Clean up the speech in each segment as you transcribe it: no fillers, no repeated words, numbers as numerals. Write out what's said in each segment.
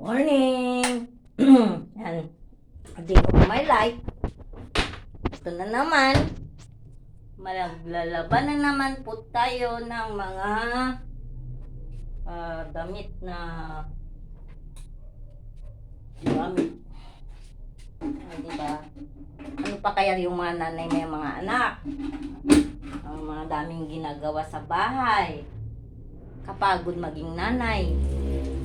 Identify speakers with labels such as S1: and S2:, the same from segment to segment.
S1: Morning! Yan. A day of my life. Ito na naman. Maglalaban na naman po tayo ng mga damit na gamit. Diba? Ano pa kaya yung mga nanay may mga anak? Ang mga daming ginagawa sa bahay. Kapagod maging nanay.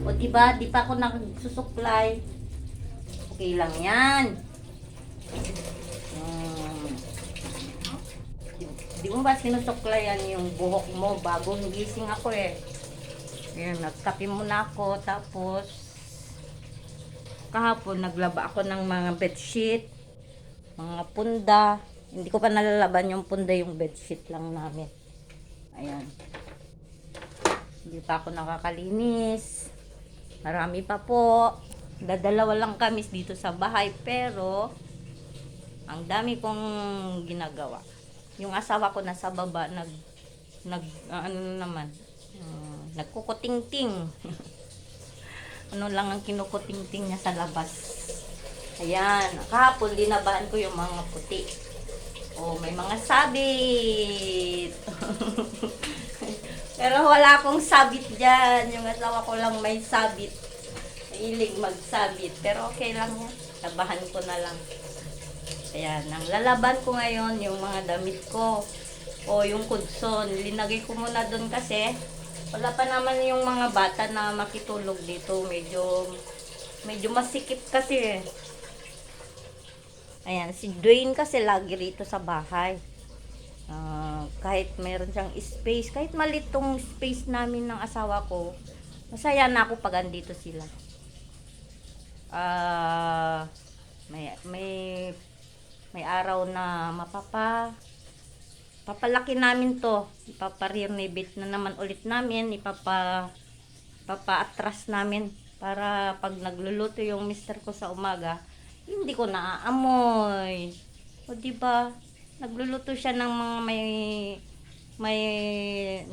S1: O diba, di pa ako nagsusuklay. Okay lang yan. Di mo ba sinusuklayan yung buhok mo bago gising ako eh. Ayan, nagkape muna ako. Tapos, kahapon naglaba ako ng mga bedsheet. Mga punda. Hindi ko pa nalalaban yung punda, yung bedsheet lang namin. Ayan. Hindi pa ako nakakalinis. Marami pa po. Dadalawa lang kami dito sa bahay. Pero, ang dami kong ginagawa. Yung asawa ko nasa baba, nagkukuting-ting. Ano lang ang kinukuting-ting niya sa labas. Ayan. Kahapon, dinabahan ko yung mga puti. Oh, may mga sabit. Pero wala akong sabit dyan. Yung asawa ko lang may sabit. Hilig magsabit. Pero okay lang yan. Labahan ko na lang. Ayan. Ang lalaban ko ngayon, yung mga damit ko. O yung kudson. Linagay ko muna doon kasi wala pa naman yung mga bata na makitulog dito. Medyo masikip kasi eh. Ayan. Si Dwayne kasi lagi rito sa bahay. Kahit meron siyang space, kahit malitong space namin ng asawa ko, masaya na ako pag andito sila. May araw na papalaki namin to, ipapa-renovate na naman ulit namin, ipapa-atras namin para pag nagluluto yung mister ko sa umaga, hindi ko naaamoy. O diba? Nagluluto siya ng mga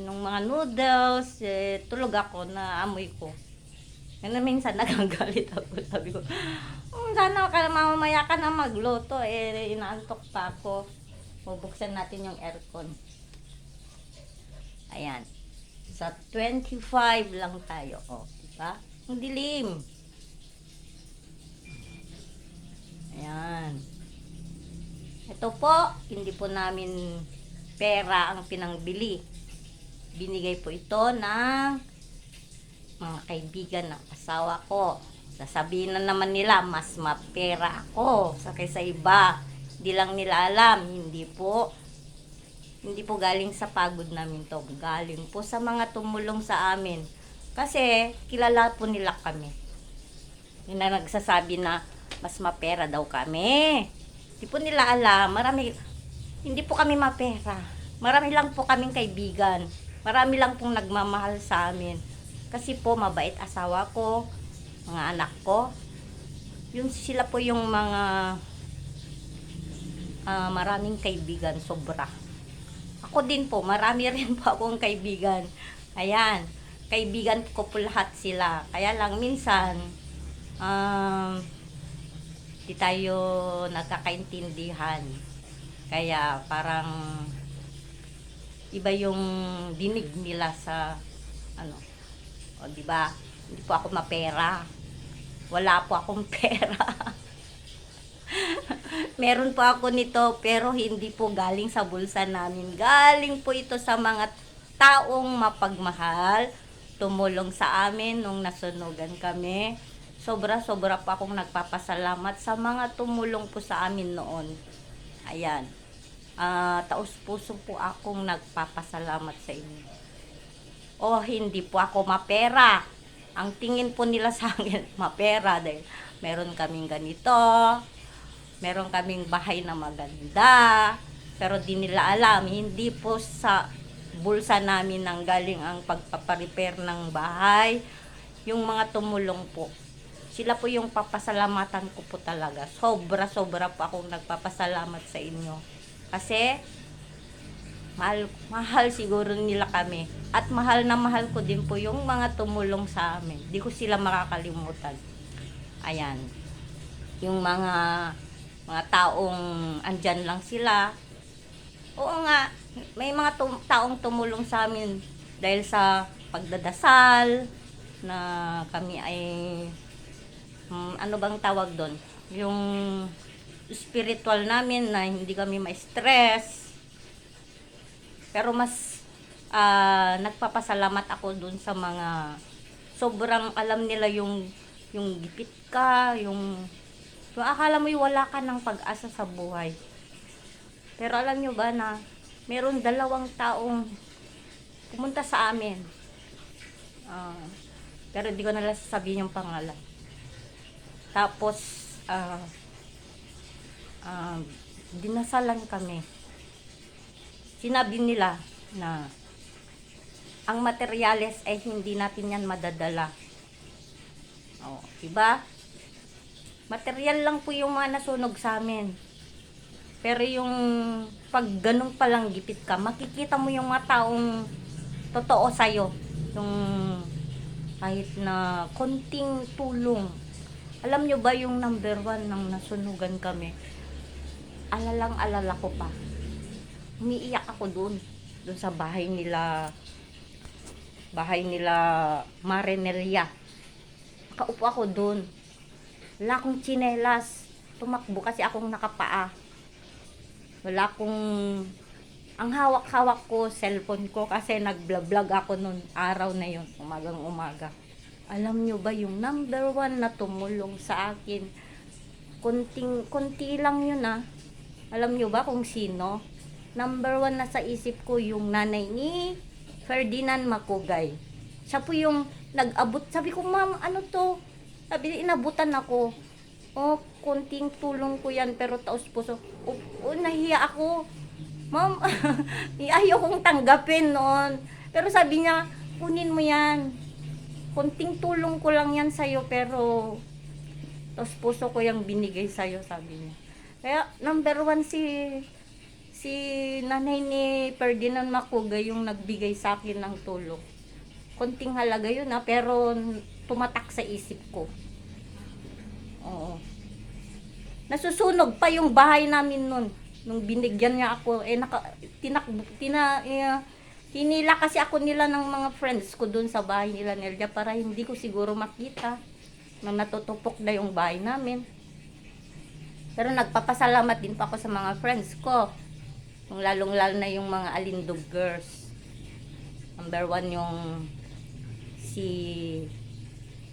S1: nung mga noodles, tulog ako na amoy ko. Kaya minsan nagagalit ako, sabi ko, sana ka mamaya ka na magluto, inaantok pa ako. Bubuksan natin yung aircon. Ayan. Sa 25 lang tayo, diba? Ang dilim. Ayan. Ito po, hindi po namin pera ang pinangbili. Binigay po ito ng mga kaibigan ng asawa ko. Sasabihin na naman nila, mas mapera ako sa kaysa iba. Hindi lang nila alam, hindi po galing sa pagod namin to. Galing po sa mga tumulong sa amin. Kasi kilala po nila kami. Yun na nagsasabi na mas mapera daw kami. Hindi po nila alam, hindi po kami mapera. Marami lang po kaming kaibigan. Marami lang pong nagmamahal sa amin. Kasi po, mabait asawa ko, mga anak ko. Yun sila po yung mga maraming kaibigan, sobra. Ako din po, marami rin po akong kaibigan. Ayan, kaibigan ko po lahat sila. Kaya lang minsan, di tayo nagkakaintindihan. Kaya parang iba yung dinig nila sa o di ba? Hindi po ako mapera. Wala po akong pera. Meron po ako nito pero hindi po galing sa bulsa namin. Galing po ito sa mga taong mapagmahal, tumulong sa amin nung nasunugan kami. Sobra-sobra pa akong nagpapasalamat sa mga tumulong po sa amin noon. Ayan. Taos-puso po akong nagpapasalamat sa inyo. Hindi po ako mapera. Ang tingin po nila sa akin, mapera. Dahil meron kaming ganito. Meron kaming bahay na maganda. Pero di nila alam, hindi po sa bulsa namin nang galing ang pagpaparepair ng bahay. Yung mga tumulong po. Sila po yung papasalamatan ko po talaga. Sobra-sobra po akong nagpapasalamat sa inyo. Kasi, mahal siguro nila kami. At mahal na mahal ko din po yung mga tumulong sa amin. Di ko sila makakalimutan. Ayan. Yung mga taong andyan lang sila. Oo nga, may mga taong tumulong sa amin dahil sa pagdadasal na kami ay ano bang tawag doon? Yung spiritual namin na hindi kami ma-stress. Pero mas nagpapasalamat ako doon sa mga sobrang alam nila yung gipit ka, yung akala mo wala ka ng pag-asa sa buhay. Pero alam nyo ba na meron 2 taong pumunta sa amin. Pero di ko na lang sasabihin yung pangalan. Tapos, dinasalan kami. Sinabi nila na ang materyales ay hindi natin yan madadala. Diba? Material lang po yung mga nasunog sa amin. Pero yung pag ganun palang gipit ka, makikita mo yung mga taong totoo sa'yo. Yung kahit na konting tulong. Alam nyo ba yung number 1 nang nasunugan kami? Alala ko pa. Umiiyak ako doon sa bahay nila Marinelia. Nakaupo ako doon. Wala akong tsinelas. Tumakbo kasi akong nakapaa. Wala akong, ang hawak-hawak ko, cellphone ko kasi nag-vlog ako noon araw na yun, umagang-umaga. Alam nyo ba yung number 1 na tumulong sa akin? Konti lang yun Alam nyo ba kung sino? Number 1 na sa isip ko yung nanay ni Ferdinand Macugay. Siya po yung nag-abot. Sabi ko, ma'am, ano to? Sabi, inabutan ako. Konting tulong ko yan, pero taos puso. Nahiya ako. Ma'am, ayaw kong tanggapin noon. Pero sabi niya, kunin mo yan. Konting tulong ko lang yan sa'yo, pero taos puso ko yung binigay sa'yo, sabi niya. Kaya, number 1 si nanay ni Ferdinand Macugay yung nagbigay sa akin ng tulong. Konting halaga yun pero tumatak sa isip ko. Oo. Nasusunog pa yung bahay namin nun. Nung binigyan niya ako, hinila kasi ako nila ng mga friends ko dun sa bahay nila Nelia para hindi ko siguro makita na natutupok na yung bahay namin. Pero nagpapasalamat din pa ako sa mga friends ko. Yung lalong-lalo na yung mga Alindog girls. Number 1 yung si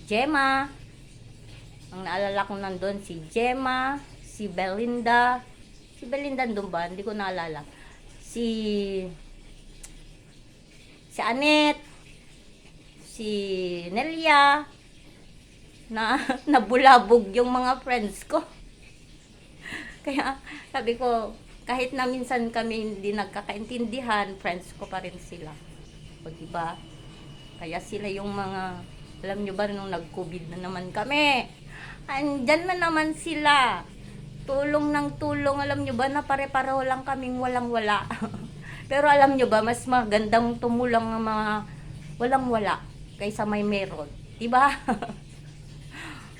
S1: Gemma. Ang naalala ko nandun, si Gemma, si Belinda. Si Belinda nandun ba? Hindi ko naalala. Si Annette, si Nelia, na nabulabog yung mga friends ko. Kaya sabi ko, kahit na minsan kami hindi nagkakaintindihan, friends ko pa rin sila. O diba? Kaya sila yung mga, alam nyo ba nung nag-COVID na naman kami, andyan na naman sila. Tulong ng tulong, alam nyo ba na pare-pareho lang kaming walang-wala. Pero alam nyo ba, mas magandang tumulong ng mga walang-wala kaysa may meron. Diba?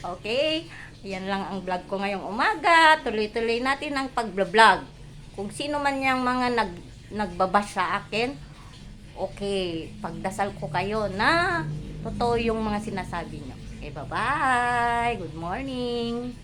S1: Okay? Yan lang ang vlog ko ngayong umaga. Tuloy-tuloy natin ang pag-vlog. Kung sino man yung mga nagbabash sa akin, okay, pagdasal ko kayo na totoo yung mga sinasabi nyo. Okay, bye-bye. Good morning.